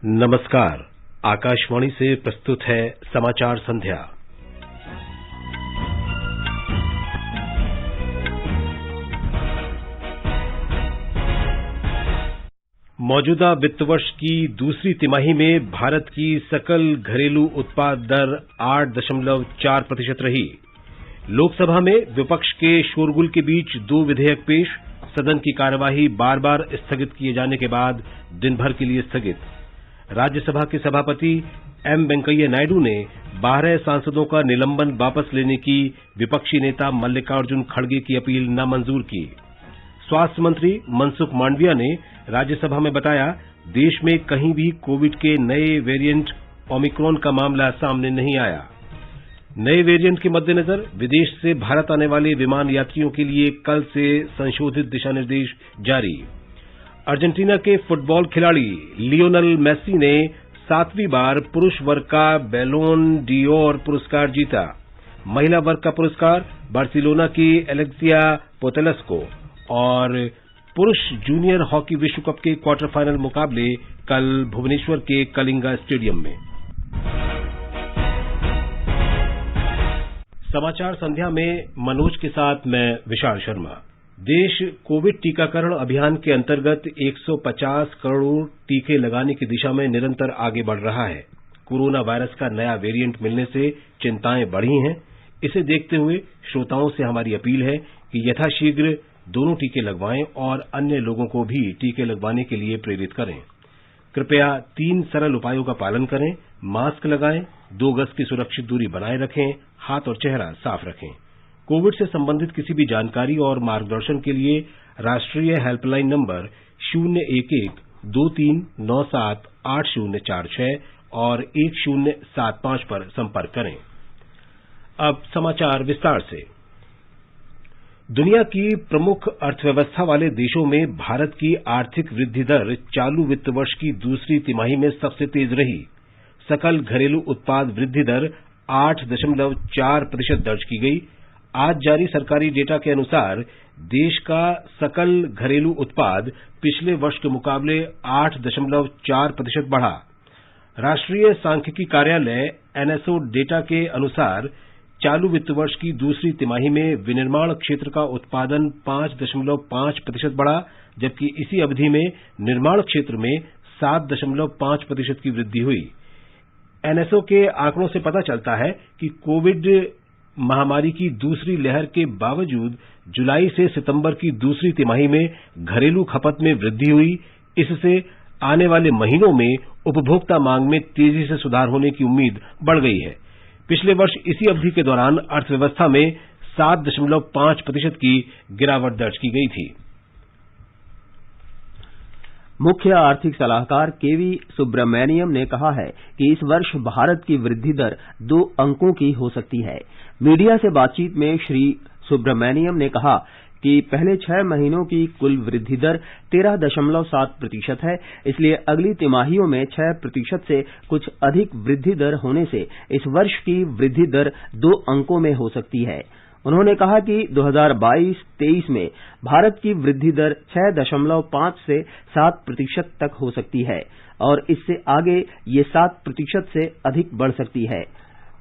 नमस्कार। आकाशवाणी से प्रस्तुत है समाचार संध्या। मौजूदा वित्त वर्ष की दूसरी तिमाही में भारत की सकल घरेलू उत्पाद दर 8.4% रही। लोकसभा में विपक्ष के शोरगुल के बीच दो विधेयक पेश, सदन की कार्यवाही बार बार स्थगित किए जाने के बाद दिन भर के लिए स्थगित। राज्यसभा के सभापति एम वेंकैया नायडू ने 12 सांसदों का निलंबन वापस लेने की विपक्षी नेता मल्लिकार्जुन खड़गे की अपील नामंजूर की। स्वास्थ्य मंत्री मनसुख मांडविया ने राज्यसभा में बताया, देश में कहीं भी कोविड के नए वेरिएंट ओमिक्रॉन का मामला सामने नहीं आया। नए वेरिएंट के मद्देनजर विदेश से भारत आने वाले विमान यात्रियों के लिए कल से संशोधित दिशा निर्देश जारी। अर्जेंटीना के फुटबॉल खिलाड़ी लियोनेल मेसी ने 7वीं बार पुरुष वर्ग का बैलोन डी'ओर पुरस्कार जीता। महिला वर्ग का पुरस्कार बार्सिलोना की एलेक्सिया पोतेलस को और पुरुष जूनियर हॉकी विश्व कप के क्वार्टर फाइनल मुकाबले कल भुवनेश्वर के कलिंगा स्टेडियम में। समाचार संध्या में मनोज के साथ मैं विशाल शर्मा। देश कोविड टीकाकरण अभियान के अंतर्गत 150 करोड़ टीके लगाने की दिशा में निरंतर आगे बढ़ रहा है। कोरोना वायरस का नया वेरिएंट मिलने से चिंताएं बढ़ी हैं। इसे देखते हुए श्रोताओं से हमारी अपील है कि यथाशीघ्र दोनों टीके लगवाएं और अन्य लोगों को भी टीके लगवाने के लिए प्रेरित करें। कृपया 3 सरल उपायों का पालन करें। मास्क लगाएं, 2 गज की सुरक्षित दूरी बनाए रखें, हाथ और चेहरा साफ रखें। कोविड से संबंधित किसी भी जानकारी और मार्गदर्शन के लिए राष्ट्रीय हेल्पलाइन नंबर 011-2397-8046 और 1075 पर संपर्क करें। अब समाचार विस्तार से। दुनिया की प्रमुख अर्थव्यवस्था वाले देशों में भारत की आर्थिक वृद्धि दर चालू वित्त वर्ष की दूसरी तिमाही में सबसे तेज रही। सकल घरेलू उत्पाद वृद्धि दर 8.4% दर्ज की गई। आज जारी सरकारी डेटा के अनुसार देश का सकल घरेलू उत्पाद पिछले वर्ष के मुकाबले 8.4% बढ़ा। राष्ट्रीय सांख्यिकी कार्यालय एनएसओ डेटा के अनुसार चालू वित्त वर्ष की दूसरी तिमाही में विनिर्माण क्षेत्र का उत्पादन 5.5% बढ़ा, जबकि इसी अवधि में निर्माण क्षेत्र में 7.5% की वृद्धि हुई। एनएसओ के आंकड़ों से पता चलता है कि कोविड महामारी की दूसरी लहर के बावजूद जुलाई से सितंबर की दूसरी तिमाही में घरेलू खपत में वृद्धि हुई। इससे आने वाले महीनों में उपभोक्ता मांग में तेजी से सुधार होने की उम्मीद बढ़ गई है। पिछले वर्ष इसी अवधि के दौरान अर्थव्यवस्था में 7.5% की गिरावट दर्ज की गई थी। मुख्य आर्थिक सलाहकार केवी सुब्रमण्यम ने कहा है कि इस वर्ष भारत की वृद्धि दर 2 अंकों की हो सकती है। मीडिया से बातचीत में श्री सुब्रमण्यम ने कहा कि पहले 6 महीनों की कुल वृद्धि दर 13.7% है, इसलिए अगली तिमाहियों में 6% से कुछ अधिक वृद्धि दर होने से इस वर्ष की वृद्धि दर 2 अंकों में हो सकती है। उन्होंने कहा कि 2022-23 में भारत की वृद्धि दर 6.5 से 7% तक हो सकती है और इससे आगे ये 7% से अधिक बढ़ सकती है।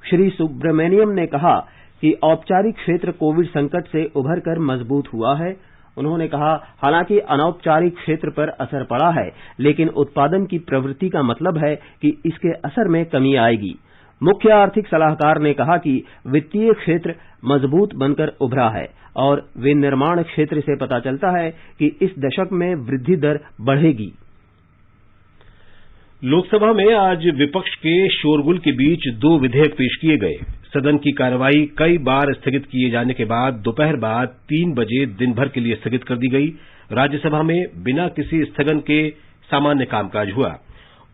श्री सुब्रमण्यम ने कहा कि औपचारिक क्षेत्र कोविड संकट से उभरकर मजबूत हुआ है। उन्होंने कहा, हालांकि अनौपचारिक क्षेत्र पर असर पड़ा है, लेकिन उत्पादन की प्रवृत्ति का मतलब है कि इसके असर में कमी आएगी। मुख्य आर्थिक सलाहकार ने कहा कि वित्तीय क्षेत्र मजबूत बनकर उभरा है और विनिर्माण क्षेत्र से पता चलता है कि इस दशक में वृद्धि दर बढ़ेगी। लोकसभा में आज विपक्ष के शोरगुल के बीच 2 विधेयक पेश किए गए। सदन की कार्यवाही कई बार स्थगित किए जाने के बाद दोपहर बाद 3 बजे दिन भर के लिए स्थगित कर दी गई। राज्यसभा में बिना किसी स्थगन के सामान्य कामकाज हुआ।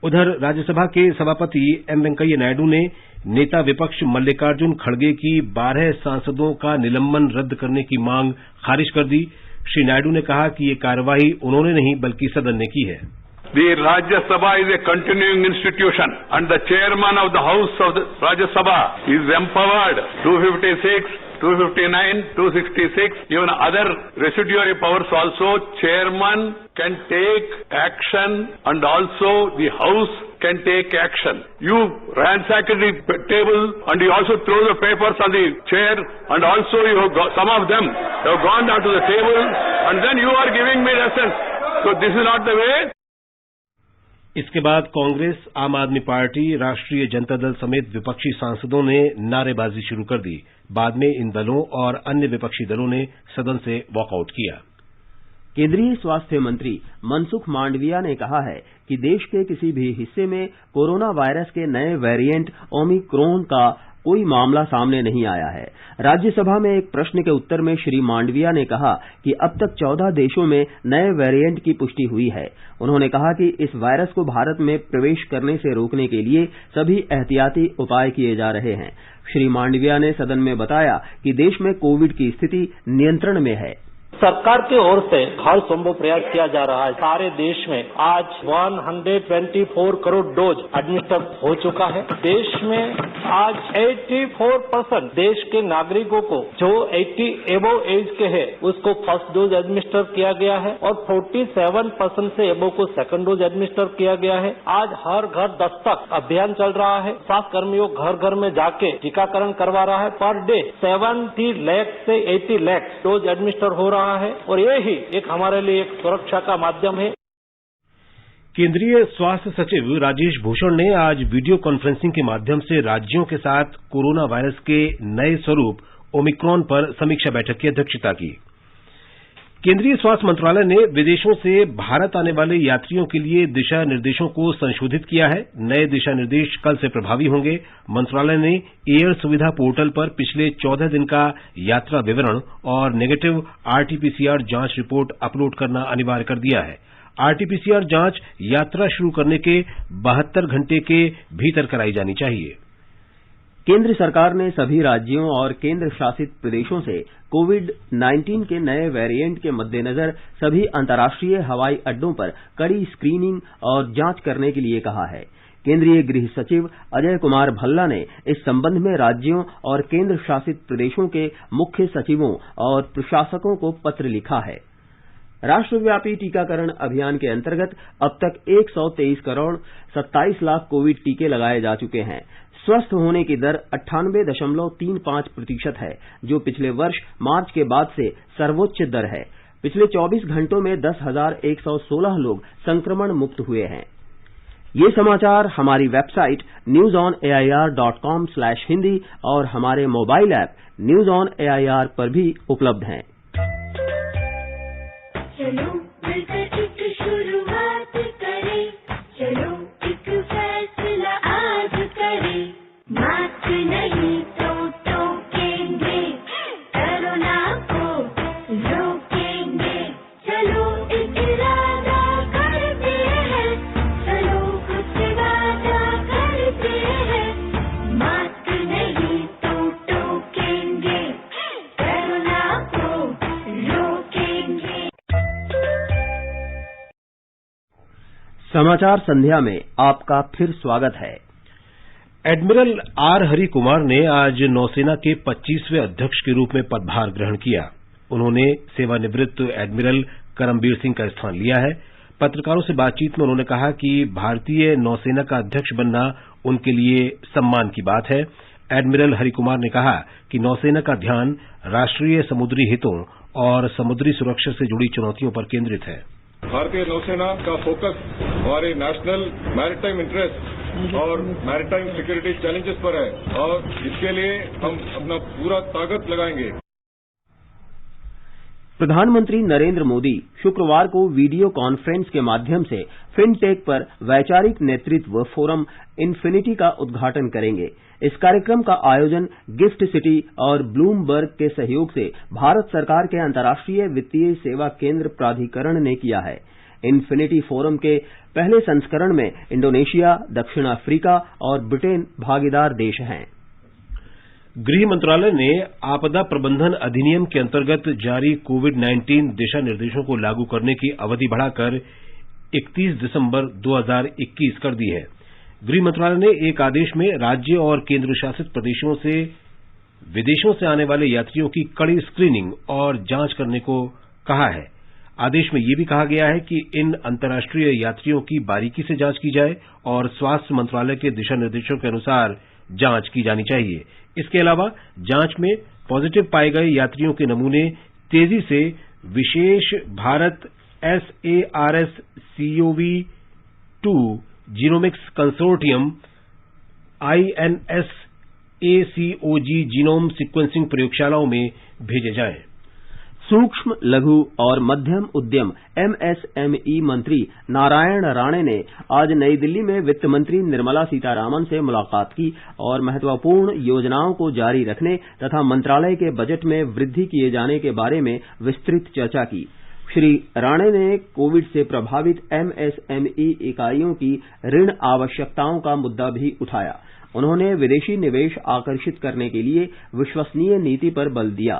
उधर राज्यसभा के सभापति एम वेंकैया नायडू ने नेता विपक्ष मल्लिकार्जुन खड़गे की 12 सांसदों का निलंबन रद्द करने की मांग खारिज कर दी। श्री नायडू ने कहा कि ये कार्यवाही उन्होंने नहीं बल्कि सदन ने की है। The Rajya Sabha is a continuing institution and the chairman of the House of the Rajya Sabha is empowered 256 259, 266, even other residuary powers also, chairman can take action and also the House can take action. You ransack the table and you also throw the papers on the chair and also you have got, some of them have gone down to the table and then you are giving me lessons. So this is not the way. इसके बाद कांग्रेस, आम आदमी party, राष्ट्रीय जनता दल समेत विपक्षी सांसदों ने नारेबाजी शुरू कर दी। बाद में इन दलों और अन्य विपक्षी दलों ने सदन से वॉकआउट किया। केंद्रीय स्वास्थ्य मंत्री मनसुख मांडविया ने कहा है कि देश के किसी भी हिस्से में कोरोना वायरस के नए वेरिएंट ओमिक्रॉन का कोई मामला सामने नहीं आया है। राज्यसभा में एक प्रश्न के उत्तर में श्री मांडविया ने कहा कि अब तक 14 देशों में नए वेरिएंट की पुष्टि हुई है। उन्होंने कहा कि इस वायरस को भारत में प्रवेश करने से रोकने के लिए सभी एहतियाती उपाय किए जा रहे हैं। श्री मांडविया ने सदन में बताया कि देश में कोविड की स्थिति नियंत्रण में है। सरकार की ओर से हर संभव प्रयास किया जा रहा है। सारे देश में आज 124 करोड़ डोज एडमिनिस्टर हो चुका है। देश में आज 84% देश के नागरिकों को जो 80 एबव एज के हैं उसको फर्स्ट डोज एडमिनिस्टर किया गया है और 47% से एबव को सेकंड डोज एडमिनिस्टर किया गया है। आज हर घर दस्तक अभियान चल रहा है। स्वास्थ्य कर्मियों घर घर में जाके टीकाकरण करवा रहा है। पर डे 70 लाख से 80 लाख डोज एडमिनिस्टर हो रहा है और ये ही एक हमारे लिए एक सुरक्षा का माध्यम है। केंद्रीय स्वास्थ्य सचिव राजेश भूषण ने आज वीडियो कॉन्फ्रेंसिंग के माध्यम से राज्यों के साथ कोरोना वायरस के नए स्वरूप ओमिक्रॉन पर समीक्षा बैठक की अध्यक्षता की। केंद्रीय स्वास्थ्य मंत्रालय ने विदेशों से भारत आने वाले यात्रियों के लिए दिशा निर्देशों को संशोधित किया है। नए दिशा निर्देश कल से प्रभावी होंगे। मंत्रालय ने एयर सुविधा पोर्टल पर पिछले 14 दिन का यात्रा विवरण और नेगेटिव आरटीपीसीआर जांच रिपोर्ट अपलोड करना अनिवार्य कर दिया है। आरटीपीसीआर जांच यात्रा शुरू करने के 72 घंटे के भीतर कराई जानी चाहिए। केंद्र सरकार ने सभी राज्यों और केंद्र शासित प्रदेशों से कोविड-19 के नए वेरिएंट के मद्देनजर सभी अंतर्राष्ट्रीय हवाई अड्डों पर कड़ी स्क्रीनिंग और जांच करने के लिए कहा है। केंद्रीय गृह सचिव अजय कुमार भल्ला ने इस संबंध में राज्यों और केंद्र शासित प्रदेशों के मुख्य सचिवों और प्रशासकों को पत्र लिखा है। राष्ट्रव्यापी टीकाकरण अभियान के अंतर्गत अब तक 123 करोड़ 27 लाख कोविड टीके लगाए जा चुके हैं। स्वस्थ होने की दर 98.35% है, जो पिछले वर्ष मार्च के बाद से सर्वोच्च दर है। पिछले 24 घंटों में 10,116 लोग संक्रमण मुक्त हुए हैं। ये समाचार हमारी वेबसाइट newsonair.com/hindi और हमारे mobile app news on AIR पर भी उपलब्ध हैं। चलो मिलकर एक शुरुआत करें, चलो एक फैसला आज करें, मास्क नहीं तो टोकेंगे, कोरोना को रोकेंगे, चलो एक इरादा करते हैं, चलो कुछ वादा करते हैं, मास्क नहीं तो टोकेंगे, कोरोना को रोकेंगे। समाचार संध्या में आपका फिर स्वागत है। एडमिरल आर हरि कुमार ने आज नौसेना के 25वें अध्यक्ष के रूप में पदभार ग्रहण किया। उन्होंने सेवानिवृत्त एडमिरल करमबीर सिंह का स्थान लिया है। पत्रकारों से बातचीत में उन्होंने कहा कि भारतीय नौसेना का अध्यक्ष बनना उनके लिए सम्मान की बात है। एडमिरल हरि कुमार ने कहा कि नौसेना का ध्यान राष्ट्रीय समुद्री हितों और समुद्री सुरक्षा से जुड़ी चुनौतियों पर केंद्रित है। भारतीय नौसेना का फोकस हमारे नेशनल मैरीटाइम इंटरेस्ट और मैरीटाइम सिक्योरिटी चैलेंजेस पर है और इसके लिए हम अपना पूरा ताकत लगाएंगे। प्रधानमंत्री नरेंद्र मोदी शुक्रवार को वीडियो कॉन्फ्रेंस के माध्यम से फिनटेक पर वैचारिक नेतृत्व फोरम इन्फिनिटी का उद्घाटन करेंगे। इस कार्यक्रम का आयोजन गिफ्ट सिटी और ब्लूमबर्ग के सहयोग से भारत सरकार के अंतर्राष्ट्रीय वित्तीय सेवा केंद्र प्राधिकरण ने किया है। इन्फिनिटी फोरम के पहले संस्करण में इंडोनेशिया, दक्षिण अफ्रीका और ब्रिटेन भागीदार देश हैं। गृह मंत्रालय ने आपदा प्रबंधन अधिनियम के अंतर्गत जारी कोविड-19 दिशा निर्देशों को लागू करने की अवधि बढ़ाकर 31 दिसंबर 2021 कर दी है। गृह मंत्रालय ने एक आदेश में राज्य और केंद्र शासित प्रदेशों से विदेशों से आने वाले यात्रियों की कड़ी स्क्रीनिंग और जांच करने को कहा है। आदेश में यह भी कहा गया है कि इन अंतर्राष्ट्रीय यात्रियों की बारीकी से जांच की जाए और स्वास्थ्य मंत्रालय के दिशा निर्देशों के अनुसार जांच की जानी चाहिए। इसके अलावा जांच में पॉजिटिव पाए गए यात्रियों के नमूने तेजी से विशेष Bharat SARS-CoV-2 genomics consortium INSACOG genome sequencing प्रयोगशालाओं में भेजे जाएं। सूक्ष्म, लघु और मध्यम उद्यम MSME मंत्री नारायण राणे ने आज नई दिल्ली में वित्त मंत्री निर्मला सीतारामन से मुलाकात की और महत्वपूर्ण योजनाओं को जारी रखने तथा मंत्रालय के बजट में वृद्धि किए जाने के बारे में विस्तृत चर्चा की। श्री राणे ने कोविड से प्रभावित MSME इकाइयों की ऋण आवश्यकताओं का मुद्दा भी उठाया। उन्होंने विदेशी निवेश आकर्षित करने के लिए विश्वसनीय नीति पर बल दिया।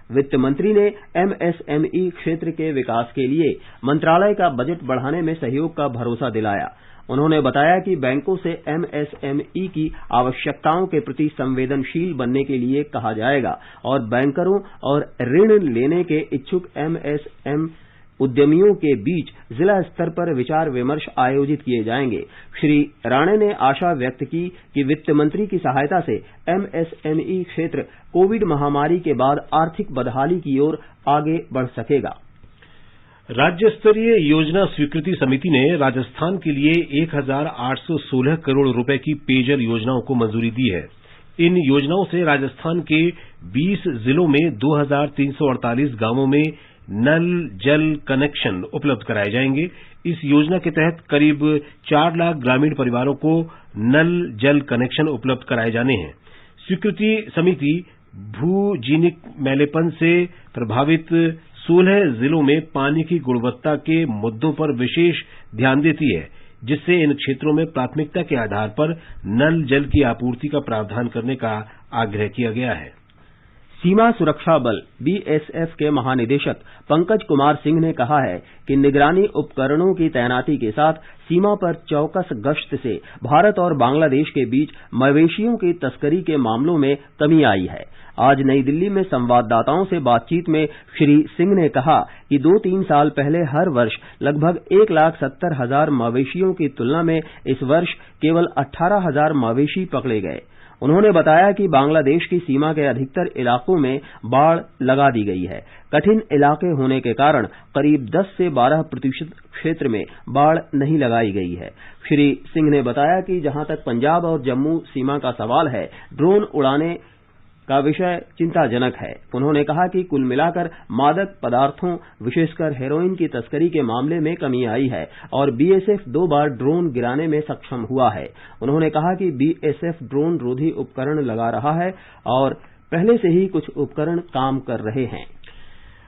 वित्त मंत्री ने MSME क्षेत्र के विकास के लिए मंत्रालय का बजट बढ़ाने में सहयोग का भरोसा दिलाया। उन्होंने बताया कि बैंकों से MSME की आवश्यकताओं के प्रति संवेदनशील बनने के लिए कहा जाएगा और बैंकरों और ऋण लेने के इच्छुक MSME उद्यमियों के बीच जिला स्तर पर विचार विमर्श आयोजित किए जाएंगे। श्री राणे ने आशा व्यक्त की कि वित्त मंत्री की सहायता से MSME क्षेत्र कोविड महामारी के बाद आर्थिक बदहाली की ओर आगे बढ़ सकेगा। राज्य स्तरीय योजना स्वीकृति समिति ने राजस्थान के लिए 1816 करोड़ रुपए की पेयजल योजनाओं को मंजूरी दी है। इन योजनाओं से राजस्थान के 20 जिलों में 2348 गांवों में नल जल कनेक्शन उपलब्ध कराए जाएंगे। इस योजना के तहत करीब 4 लाख ग्रामीण परिवारों को नल जल कनेक्शन उपलब्ध कराए जाने हैं। स्वीकृति समिति भूजीनिक मैलेपन से प्रभावित 16 जिलों में पानी की गुणवत्ता के मुद्दों पर विशेष ध्यान देती है, जिससे इन क्षेत्रों में प्राथमिकता के आधार पर नल जल की आपूर्ति का प्रावधान करने का आग्रह किया गया है। सीमा सुरक्षा बल BSF के महानिदेशक पंकज कुमार सिंह ने कहा है कि निगरानी उपकरणों की तैनाती के साथ सीमा पर चौकस गश्त से भारत और बांग्लादेश के बीच मवेशियों की तस्करी के मामलों में कमी आई है। आज नई दिल्ली में संवाददाताओं से बातचीत में श्री सिंह ने कहा कि 2-3 साल पहले हर वर्ष लगभग 1,70,000 मवेशियों की तुलना में इस वर्ष केवल 18,000 मवेशी पकड़े गए। उन्होंने बताया कि बांग्लादेश की सीमा के अधिकतर इलाकों में बाड़ लगा दी गई है। कठिन इलाके होने के कारण करीब 10 से 12% क्षेत्र में बाड़ नहीं लगाई गई है। श्री सिंह ने बताया कि जहां तक पंजाब और जम्मू सीमा का सवाल है, ड्रोन उड़ाने का विषय चिंताजनक है। उन्होंने कहा कि कुल मिलाकर मादक पदार्थों, विशेषकर हेरोइन की तस्करी के मामले में कमी आई है और BSF 2 बार ड्रोन गिराने में सक्षम हुआ है। उन्होंने कहा कि BSF ड्रोन रोधी उपकरण लगा रहा है और पहले से ही कुछ उपकरण काम कर रहे हैं।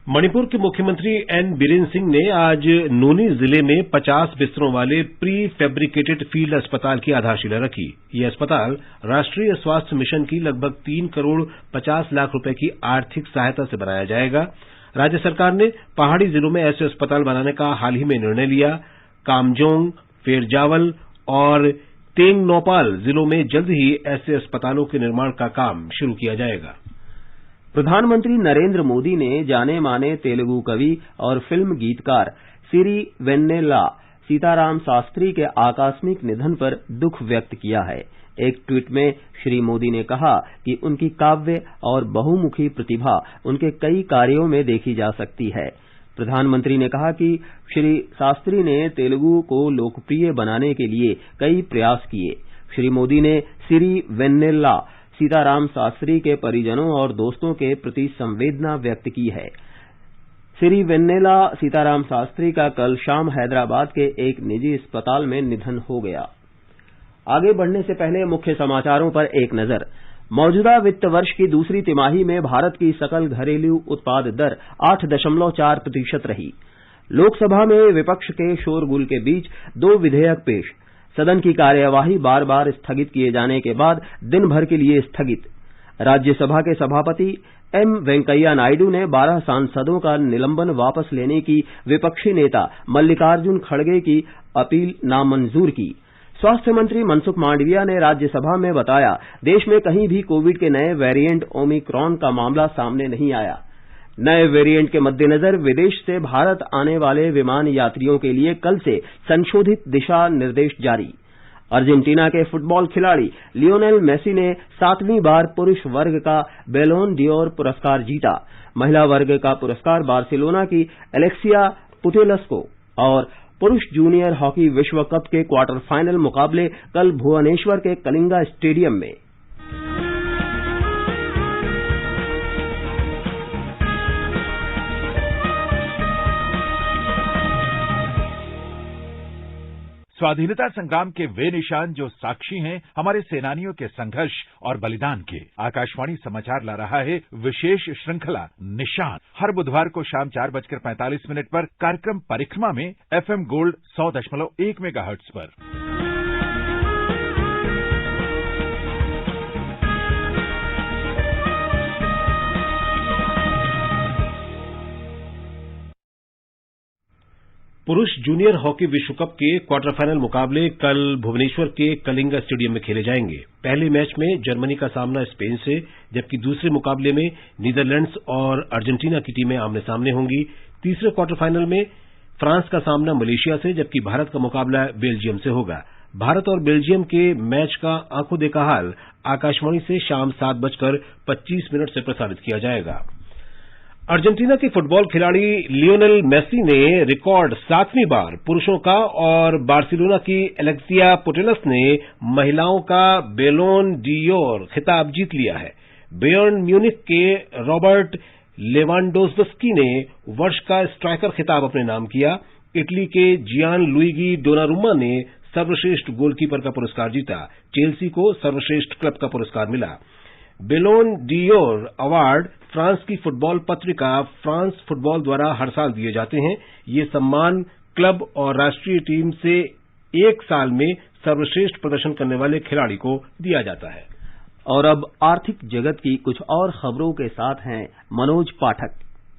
मणिपुर के मुख्यमंत्री N बीरेन सिंह ने आज नूनी जिले में 50 बिस्तरों वाले प्री फैब्रिकेटेड फील्ड अस्पताल की आधारशिला रखी। यह अस्पताल राष्ट्रीय स्वास्थ्य मिशन की लगभग 3 करोड़ 50 लाख रुपए की आर्थिक सहायता से बनाया जाएगा। राज्य सरकार ने पहाड़ी जिलों में ऐसे अस्पताल बनाने का हाल ही में निर्णय लिया। कामजोंग, फेरजावल और तेंगनौपाल जिलों में जल्द ही ऐसे अस्पतालों के निर्माण का काम शुरू किया जाएगा। प्रधानमंत्री नरेंद्र मोदी ने जाने माने तेलुगु कवि और फिल्म गीतकार सिरी वेन्नेला सीताराम शास्त्री के आकस्मिक निधन पर दुख व्यक्त किया है। एक ट्वीट में श्री मोदी ने कहा कि उनकी काव्य और बहुमुखी प्रतिभा उनके कई कार्यों में देखी जा सकती है। प्रधानमंत्री ने कहा कि श्री शास्त्री ने तेलुगु को लोकप्रिय बनाने के लिए कई प्रयास किए। श्री मोदी ने सिरी वेन्नेला सीताराम शास्त्री के परिजनों और दोस्तों के प्रति संवेदना व्यक्त की है। सिरी वेन्नेला सीताराम शास्त्री का कल शाम हैदराबाद के एक निजी अस्पताल में निधन हो गया। आगे बढ़ने से पहले मुख्य समाचारों पर एक नजर। मौजूदा वित्त वर्ष की दूसरी तिमाही में भारत की सकल घरेलू उत्पाद दर 8.4% रही। लोकसभा में विपक्ष के शोरगुल के बीच 2 विधेयक पेश। सदन की कार्यवाही बार बार स्थगित किए जाने के बाद दिन भर के लिए स्थगित। राज्यसभा के सभापति M वेंकैया नायडू ने 12 सांसदों का निलंबन वापस लेने की विपक्षी नेता मल्लिकार्जुन खड़गे की अपील नामंजूर की। स्वास्थ्य मंत्री मनसुख मांडविया ने राज्यसभा में बताया, देश में कहीं भी कोविड के नए वेरिएंट ओमिक्रॉन का मामला सामने नहीं आया। नए वेरिएंट के मद्देनजर विदेश से भारत आने वाले विमान यात्रियों के लिए कल से संशोधित दिशा निर्देश जारी। अर्जेंटीना के फुटबॉल खिलाड़ी लियोनेल मेसी ने 7वीं बार पुरुष वर्ग का बैलोन ड'ओर पुरस्कार जीता। महिला वर्ग का पुरस्कार बार्सिलोना की एलेक्सिया पुटेलस को और पुरुष जूनियर हॉकी विश्व कप के क्वार्टर फाइनल मुकाबले कल भुवनेश्वर के कलिंगा स्टेडियम में। स्वाधीनता संग्राम के वे निशान जो साक्षी हैं हमारे सेनानियों के संघर्ष और बलिदान के। आकाशवाणी समाचार ला रहा है विशेष श्रृंखला निशान। हर बुधवार को शाम 4:45 पर कार्यक्रम परिक्रमा में FM गोल्ड 100.1 मेगाहर्ट्ज पर। पुरुष जूनियर हॉकी विश्व कप के क्वार्टर फाइनल मुकाबले कल भुवनेश्वर के कलिंगा स्टेडियम में खेले जाएंगे। पहले मैच में जर्मनी का सामना स्पेन से, जबकि दूसरे मुकाबले में नीदरलैंड्स और अर्जेंटीना की टीमें आमने सामने होंगी। तीसरे क्वार्टर फाइनल में फ्रांस का सामना मलेशिया से, जबकि भारत का मुकाबला बेल्जियम से होगा। भारत और बेल्जियम के मैच का आंखों देखा हाल आकाशवाणी से शाम 7:25 से प्रसारित किया जाएगा। अर्जेंटीना के फुटबॉल खिलाड़ी लियोनेल मेसी ने रिकॉर्ड 7वीं बार पुरुषों का और बार्सिलोना की एलेक्सिया पुटेलस ने महिलाओं का बैलोन ड'ओर खिताब जीत लिया है। बायर्न म्यूनिख के रॉबर्ट लेवांडोव्स्की ने वर्ष का स्ट्राइकर खिताब अपने नाम किया। इटली के जियान लुइगी डोनारुमा ने सर्वश्रेष्ठ गोलकीपर का पुरस्कार जीता। चेल्सी को सर्वश्रेष्ठ क्लब का पुरस्कार मिला। बैलोन ड'ओर अवार्ड फ्रांस की फुटबॉल पत्रिका फ्रांस फुटबॉल द्वारा हर साल दिए जाते हैं। ये सम्मान क्लब और राष्ट्रीय टीम से एक साल में सर्वश्रेष्ठ प्रदर्शन करने वाले खिलाड़ी को दिया जाता है। और अब आर्थिक जगत की कुछ और खबरों के साथ हैं मनोज पाठक।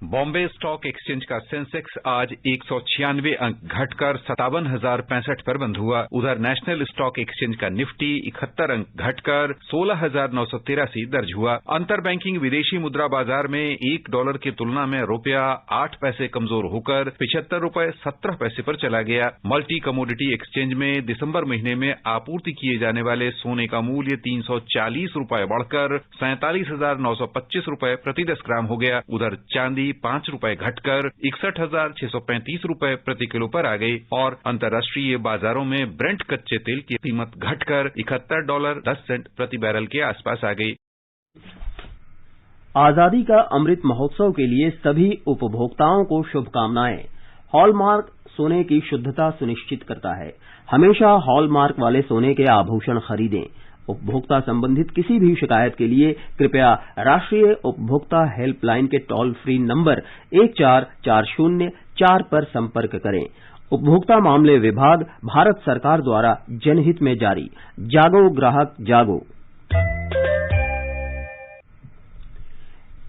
बॉम्बे स्टॉक एक्सचेंज का सेंसेक्स आज 196 अंक घटकर 57,065 पर बंद हुआ। उधर नेशनल स्टॉक एक्सचेंज का निफ्टी 71 अंक घटकर 16,983 दर्ज हुआ। अंतर बैंकिंग विदेशी मुद्रा बाजार में $1 की तुलना में रुपया 8 पैसे कमजोर होकर 75 रुपए 17 पैसे पर चला गया। मल्टी कमोडिटी एक्सचेंज में दिसंबर महीने में आपूर्ति किए जाने वाले सोने का मूल्य 340 रुपए बढ़कर 47,925 रुपए प्रति 10 ग्राम हो गया। उधर चांदी 5 रुपए घटकर 61,635 रुपए प्रति किलो पर आ गई और अंतर्राष्ट्रीय बाजारों में ब्रेंट कच्चे तेल की कीमत घटकर $71.10 प्रति बैरल के आसपास आ गई। आजादी का अमृत महोत्सव के लिए सभी उपभोक्ताओं को शुभकामनाएं। हॉलमार्क सोने की शुद्धता सुनिश्चित करता है। हमेशा हॉलमार्क वाले सोने के आभूषण खरीदें। उपभोक्ता संबंधित किसी भी शिकायत के लिए कृपया राष्ट्रीय उपभोक्ता हेल्पलाइन के टोल फ्री नंबर 14404 पर संपर्क करें। उपभोक्ता मामले विभाग, भारत सरकार द्वारा जनहित में जारी। जागो ग्राहक जागो।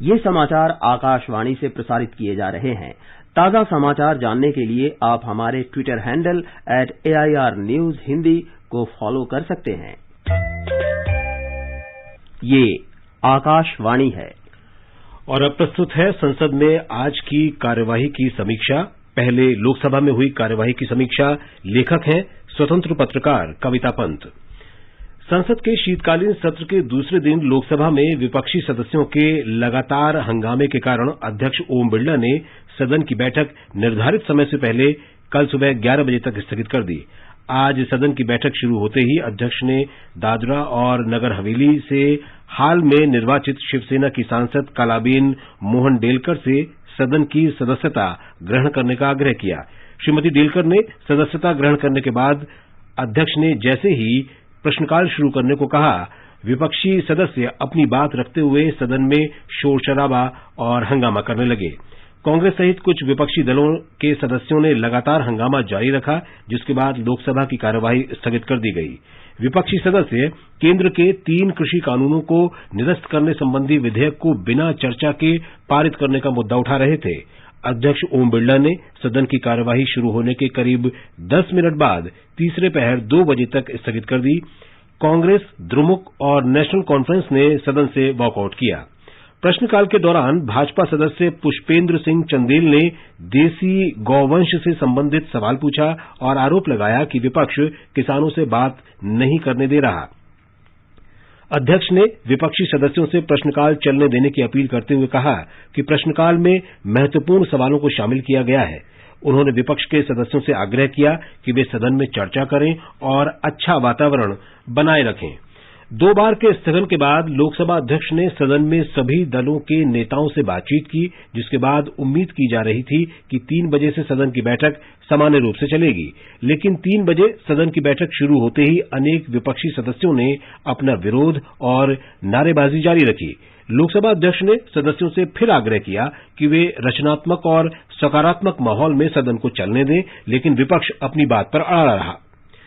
ये समाचार आकाशवाणी से प्रसारित किए जा रहे हैं। ताजा समाचार जानने के लिए आप हमारे Twitter handle @AIR News Hindi को फॉलो कर सकते हैं। ये आकाशवाणी है और अब प्रस्तुत है संसद में आज की कार्यवाही की समीक्षा। पहले लोकसभा में हुई कार्यवाही की समीक्षा। लेखक हैं स्वतंत्र पत्रकार कविता पंत। संसद के शीतकालीन सत्र के दूसरे दिन लोकसभा में विपक्षी सदस्यों के लगातार हंगामे के कारण अध्यक्ष ओम बिरला ने सदन की बैठक निर्धारित समय से पहले कल सुबह 11 बजे तक स्थगित कर दी। आज सदन की बैठक शुरू होते ही अध्यक्ष ने दादरा और नगर हवेली से हाल में निर्वाचित शिवसेना की सांसद कलाबेन मोहन डेलकर से सदन की सदस्यता ग्रहण करने का आग्रह किया। श्रीमती डेलकर ने सदस्यता ग्रहण करने के बाद अध्यक्ष ने जैसे ही प्रश्नकाल शुरू करने को कहा, विपक्षी सदस्य अपनी बात रखते हुए सदन में शोर शराबा और हंगामा करने लगे। कांग्रेस सहित कुछ विपक्षी दलों के सदस्यों ने लगातार हंगामा जारी रखा, जिसके बाद लोकसभा की कार्यवाही स्थगित कर दी गई। विपक्षी सदस्य केंद्र के 3 कृषि कानूनों को निरस्त करने संबंधी विधेयक को बिना चर्चा के पारित करने का मुद्दा उठा रहे थे। अध्यक्ष ओम बिरला ने सदन की कार्यवाही शुरू होने के करीब 10 मिनट बाद तीसरे पहर 2 बजे तक स्थगित कर दी। कांग्रेस, द्रमुक और नेशनल कॉन्फ्रेंस ने सदन से वॉकआउट किया। प्रश्नकाल के दौरान भाजपा सदस्य पुष्पेंद्र सिंह चंदेल ने देसी गौवंश से संबंधित सवाल पूछा और आरोप लगाया कि विपक्ष किसानों से बात नहीं करने दे रहा। अध्यक्ष ने विपक्षी सदस्यों से प्रश्नकाल चलने देने की अपील करते हुए कहा कि प्रश्नकाल में महत्वपूर्ण सवालों को शामिल किया गया है। उन्होंने विपक्ष के सदस्यों से आग्रह किया कि वे सदन में चर्चा करें और अच्छा वातावरण बनाए रखें। 2 बार के स्थगन के बाद लोकसभा अध्यक्ष ने सदन में सभी दलों के नेताओं से बातचीत की, जिसके बाद उम्मीद की जा रही थी कि 3 बजे से सदन की बैठक सामान्य रूप से चलेगी। लेकिन 3 बजे सदन की बैठक शुरू होते ही अनेक विपक्षी सदस्यों ने अपना विरोध और नारेबाजी जारी रखी। लोकसभा अध्यक्ष ने सदस्यों से फिर आग्रह किया कि वे रचनात्मक और सकारात्मक माहौल में सदन को चलने दें, लेकिन विपक्ष अपनी बात पर अड़ा रहा।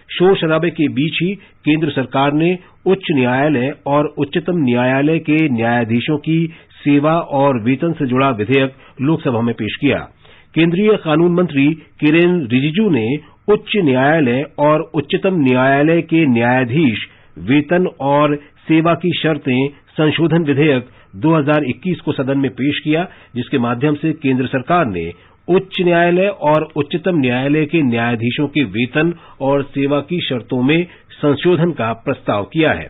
शोर शराबे के बीच ही केंद्र सरकार ने उच्च न्यायालय और उच्चतम न्यायालय के न्यायाधीशों की सेवा और वेतन से जुड़ा विधेयक लोकसभा में पेश किया। केंद्रीय कानून मंत्री किरेन रिजिजू ने उच्च न्यायालय और उच्चतम न्यायालय के न्यायाधीश वेतन और सेवा की शर्तें संशोधन विधेयक 2021 को सदन में पेश किया, जिसके माध्यम से केंद्र सरकार ने उच्च न्यायालय और उच्चतम न्यायालय के न्यायाधीशों के वेतन और सेवा की शर्तों में संशोधन का प्रस्ताव किया है।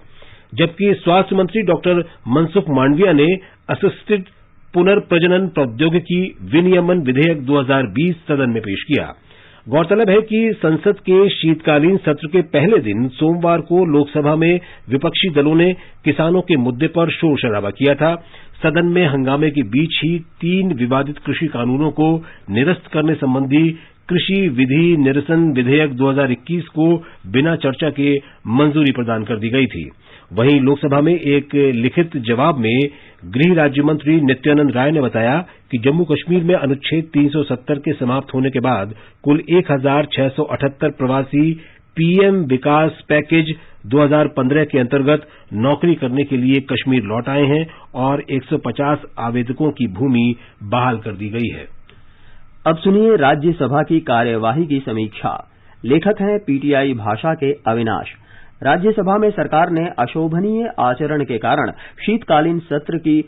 जबकि स्वास्थ्य मंत्री डॉक्टर मनसुख मांडविया ने असिस्टेड पुनर्प्रजनन प्रौद्योगिकी विनियमन विधेयक 2020 सदन में पेश किया। गौरतलब है कि संसद के शीतकालीन सत्र के पहले दिन सोमवार को लोकसभा में विपक्षी दलों ने किसानों के मुद्दे पर शोर शराबा किया था। सदन में हंगामे के बीच ही 3 विवादित कृषि कानूनों को निरस्त करने संबंधी कृषि विधि निरसन विधेयक 2021 को बिना चर्चा के मंजूरी प्रदान कर दी गई थी। वहीं लोकसभा में एक लिखित जवाब में गृह राज्य मंत्री नित्यानंद राय ने बताया कि जम्मू कश्मीर में अनुच्छेद 370 के समाप्त होने के बाद कुल 1678 प्रवासी पीएम विकास पैकेज 2015 के अंतर्गत नौकरी करने के लिए कश्मीर लौट आए हैं और 150 आवेदकों की भूमि बहाल कर दी गई है। अब सुनिए राज्यसभा की कार्यवाही की समीक्षा। लेखक हैं पीटीआई भाषा के अविनाश। राज्यसभा में सरकार ने अशोभनीय आचरण के कारण शीतकालीन सत्र की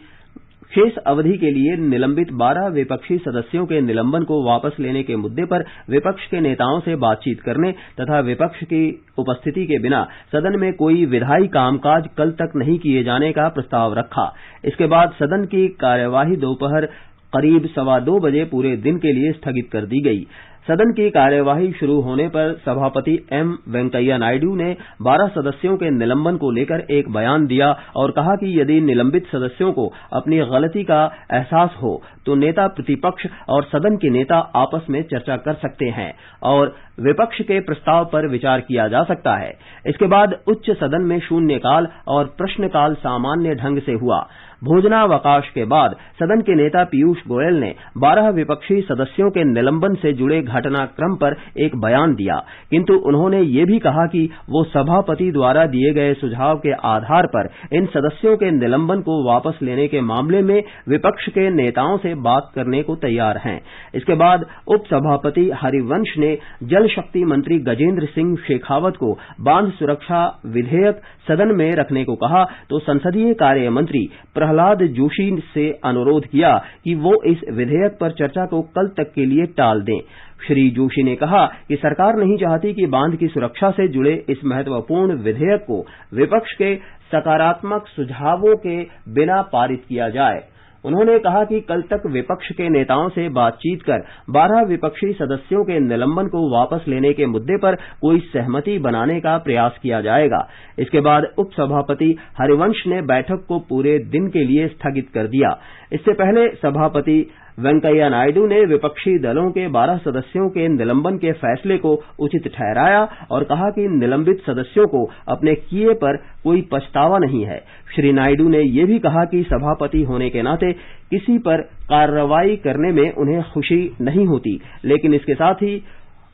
शेष अवधि के लिए निलंबित 12 विपक्षी सदस्यों के निलंबन को वापस लेने के मुद्दे पर विपक्ष के नेताओं से बातचीत करने तथा विपक्ष की उपस्थिति के बिना सदन में कोई विधायी कामकाज कल तक नहीं किए जाने का प्रस्ताव रखा। इसके बाद सदन की कार्यवाही दोपहर करीब 2:15 बजे पूरे दिन के लिए स्थगित कर दी गई। सदन की कार्यवाही शुरू होने पर सभापति एम वेंकैया नायडू ने 12 सदस्यों के निलंबन को लेकर एक बयान दिया और कहा कि यदि निलंबित सदस्यों को अपनी गलती का एहसास हो तो नेता प्रतिपक्ष और सदन के नेता आपस में चर्चा कर सकते हैं और विपक्ष के प्रस्ताव पर विचार किया जा सकता है। इसके बाद उच्च सदन में शून्यकाल और प्रश्नकाल सामान्य ढंग से हुआ। भोजनावकाश के बाद सदन के नेता पीयूष गोयल ने 12 विपक्षी सदस्यों के निलंबन से जुड़े घटनाक्रम पर एक बयान दिया, किंतु उन्होंने ये भी कहा कि वो सभापति द्वारा दिए गए सुझाव के आधार पर इन सदस्यों के निलंबन को वापस लेने के मामले में विपक्ष के नेताओं से बात करने को तैयार हैं। इसके बाद उपसभापति हरिवंश ने जल शक्ति मंत्री गजेंद्र सिंह शेखावत को बांध सुरक्षा विधेयक सदन में रखने को कहा तो संसदीय कार्य मंत्री प्रहलाद जोशी से अनुरोध किया कि वो इस विधेयक पर चर्चा को कल तक के लिए टाल दें। श्री जोशी ने कहा कि सरकार नहीं चाहती कि बांध की सुरक्षा से जुड़े इस महत्वपूर्ण विधेयक को विपक्ष के सकारात्मक सुझावों के बिना पारित किया जाए। उन्होंने कहा कि कल तक विपक्ष के नेताओं से बातचीत कर 12 विपक्षी सदस्यों के निलंबन को वापस लेने के मुद्दे पर कोई सहमति बनाने का प्रयास किया जाएगा। इसके बाद उपसभापति हरिवंश ने बैठक को पूरे दिन के लिए स्थगित कर दिया। इससे पहले सभापति वेंकैया नायडू ने विपक्षी दलों के 12 सदस्यों के निलंबन के फैसले को उचित ठहराया और कहा कि निलंबित सदस्यों को अपने किए पर कोई पछतावा नहीं है। श्री नायडू ने यह भी कहा कि सभापति होने के नाते किसी पर कार्रवाई करने में उन्हें खुशी नहीं होती, लेकिन इसके साथ ही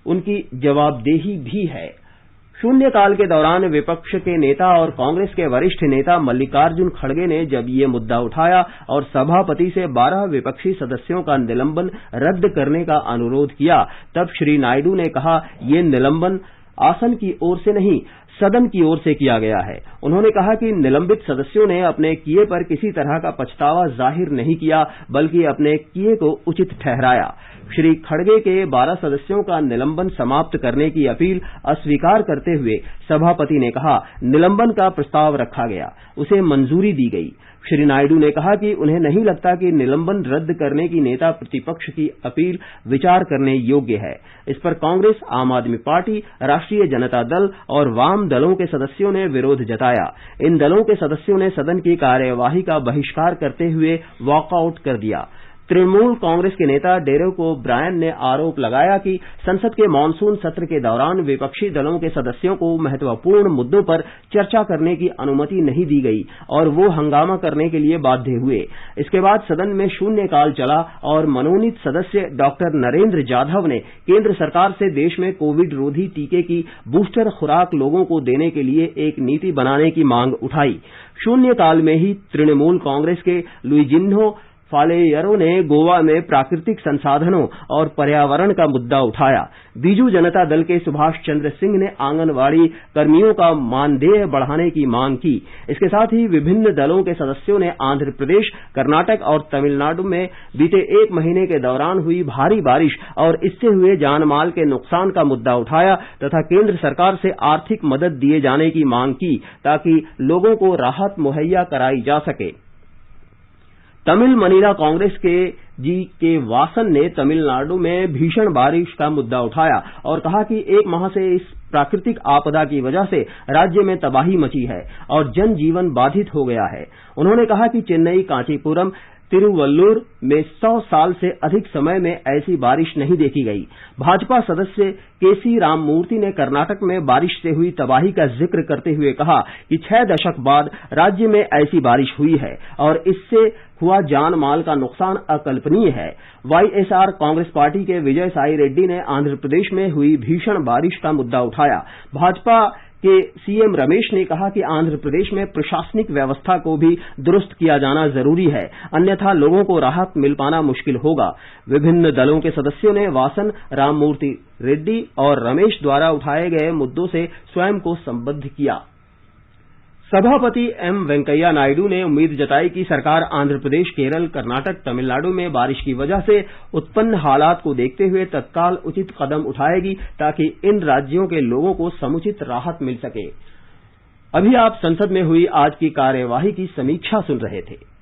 उनकी जवाबदेही भी है। शून्यकाल के दौरान विपक्ष के नेता और कांग्रेस के वरिष्ठ नेता मल्लिकार्जुन खड़गे ने जब ये मुद्दा उठाया और सभापति से 12 विपक्षी सदस्यों का निलंबन रद्द करने का अनुरोध किया, तब श्री नायडू ने कहा, ये निलंबन आसन की ओर से नहीं, सदन की ओर से किया गया है। उन्होंने कहा कि निलंबित सदस्यों ने अपने किए पर किसी तरह का पछतावा जाहिर नहीं किया, बल्कि अपने किए को उचित ठहराया। श्री खड़गे के 12 सदस्यों का निलंबन समाप्त करने की अपील अस्वीकार करते हुए सभापति ने कहा, निलंबन का प्रस्ताव रखा गया, उसे मंजूरी दी गई। श्री नायडू ने कहा कि उन्हें नहीं लगता कि निलंबन रद्द करने की नेता प्रतिपक्ष की अपील विचार करने योग्य है। इस पर कांग्रेस, आम आदमी पार्टी, राष्ट्रीय जनता दल और वाम दलों के सदस्यों ने विरोध जताया। इन दलों के सदस्यों ने सदन की कार्यवाही का बहिष्कार करते हुए वॉकआउट कर दिया। तृणमूल कांग्रेस के नेता डेरेक ओब्रायन ने आरोप लगाया कि संसद के मानसून सत्र के दौरान विपक्षी दलों के सदस्यों को महत्वपूर्ण मुद्दों पर चर्चा करने की अनुमति नहीं दी गई और वो हंगामा करने के लिए बाध्य हुए। इसके बाद सदन में शून्यकाल चला और मनोनीत सदस्य डॉक्टर नरेंद्र जाधव ने केंद्र सरकार से देश में कोविड रोधी टीके की बूस्टर खुराक लोगों को देने के लिए एक नीति बनाने की मांग उठाई। शून्यकाल में ही तृणमूल कांग्रेस के लुइजिन्हो फालेयरो ने गोवा में प्राकृतिक संसाधनों और पर्यावरण का मुद्दा उठाया। बीजू जनता दल के सुभाष चंद्र सिंह ने आंगनवाड़ी कर्मियों का मानदेय बढ़ाने की मांग की। इसके साथ ही विभिन्न दलों के सदस्यों ने आंध्र प्रदेश, कर्नाटक और तमिलनाडु में बीते 1 महीने के दौरान हुई भारी बारिश और इससे हुए जानमाल के नुकसान का मुद्दा उठाया तथा केंद्र सरकार से आर्थिक मदद दिए जाने की मांग की ताकि लोगों को राहत मुहैया कराई जा सके। तमिल मनीला कांग्रेस के जी.के. वासन ने तमिलनाडु में भीषण बारिश का मुद्दा उठाया और कहा कि 1 माह से इस प्राकृतिक आपदा की वजह से राज्य में तबाही मची है और जनजीवन बाधित हो गया है। उन्होंने कहा कि चेन्नई, कांचीपुरम, तिरुवल्लुर में 100 साल से अधिक समय में ऐसी बारिश नहीं देखी गई। भाजपा सदस्य केसी राममूर्ति ने कर्नाटक में बारिश से हुई तबाही का जिक्र करते हुए कहा कि 6 दशक बाद राज्य में ऐसी बारिश हुई है और इससे हुआ जान माल का नुकसान अकल्पनीय है। वाईएसआर कांग्रेस पार्टी के विजय साई रेड्डी ने आंध्र प्रदेश में हुई भीषण बारिश का मुद्दा उठाया। भाजपा के सीएम रमेश ने कहा कि आंध्र प्रदेश में प्रशासनिक व्यवस्था को भी दुरुस्त किया जाना जरूरी है, अन्यथा लोगों को राहत मिल पाना मुश्किल होगा। विभिन्न दलों के सदस्यों ने वासन, राममूर्ति रेड्डी और रमेश द्वारा उठाए गए मुद्दों से स्वयं को संबद्ध किया। सभापति एम वेंकैया नायडू ने उम्मीद जताई कि सरकार आंध्र प्रदेश, केरल, कर्नाटक, तमिलनाडु में बारिश की वजह से उत्पन्न हालात को देखते हुए तत्काल उचित कदम उठाएगी ताकि इन राज्यों के लोगों को समुचित राहत मिल सके। अभी आप संसद में हुई आज की कार्यवाही की समीक्षा सुन रहे थे।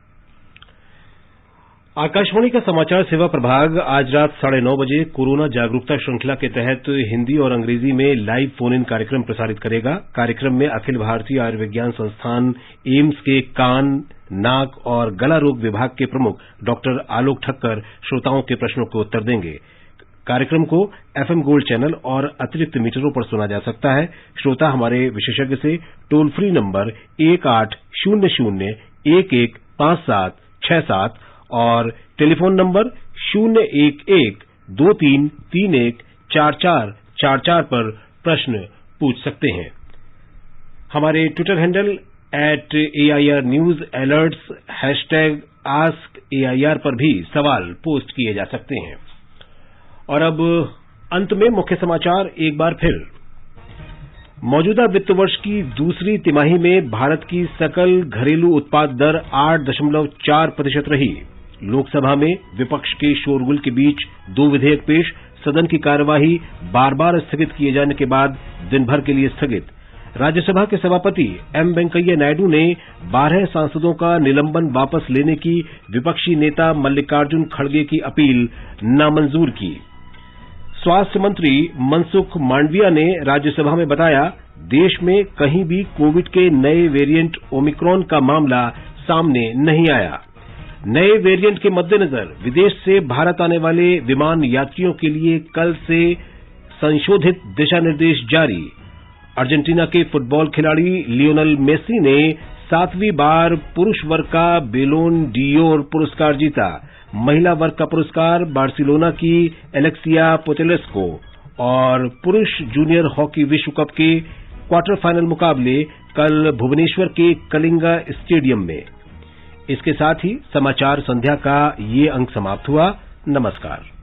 आकाशवाणी का समाचार सेवा प्रभाग आज रात 9:30 बजे कोरोना जागरूकता श्रृंखला के तहत हिंदी और अंग्रेजी में लाइव फोन इन कार्यक्रम प्रसारित करेगा। कार्यक्रम में अखिल भारतीय आयुर्विज्ञान संस्थान एम्स के कान, नाक और गला रोग विभाग के प्रमुख डॉक्टर आलोक ठक्कर श्रोताओं के प्रश्नों के उत्तर देंगे। कार्यक्रम को एफएम गोल्ड चैनल और अतिरिक्त मीटरों पर सुना जा सकता है। श्रोता हमारे विशेषज्ञ से टोल फ्री नंबर 1800-115767 और टेलीफोन नंबर 011-2331-4444 पर प्रश्न पूछ सकते हैं। हमारे Twitter handle @AIR News Alerts #AskAIR पर भी सवाल पोस्ट किए जा सकते हैं। और अब अंत में मुख्य समाचार एक बार फिर। मौजूदा वित्त वर्ष की दूसरी तिमाही में भारत की सकल घरेलू उत्पाद दर 8.4% रही। लोकसभा में विपक्ष के शोरगुल के बीच 2 विधेयक पेश, सदन की कार्यवाही बार बार स्थगित किए जाने के बाद दिन भर के लिए स्थगित। राज्यसभा के सभापति एम वेंकैया नायडू ने 12 सांसदों का निलंबन वापस लेने की विपक्षी नेता मल्लिकार्जुन खड़गे की अपील नामंजूर की। स्वास्थ्य मंत्री मनसुख मांडविया ने राज्यसभा में बताया, देश में कहीं भी कोविड के नए वेरिएंट ओमिक्रॉन का मामला सामने नहीं आया। नए वेरिएंट के मद्देनजर विदेश से भारत आने वाले विमान यात्रियों के लिए कल से संशोधित दिशा निर्देश जारी। अर्जेंटीना के फुटबॉल खिलाड़ी लियोनेल मेसी ने 7वीं बार पुरुष वर्ग का बेलोन डियोर पुरस्कार जीता। महिला वर्ग का पुरस्कार बार्सिलोना की एलेक्सिया पुटेलेस को और पुरुष जूनियर हॉकी विश्व कप के क्वार्टर फाइनल मुकाबले कल भुवनेश्वर के कलिंगा स्टेडियम में। इसके साथ ही समाचार संध्या का ये अंक समाप्त हुआ। नमस्कार।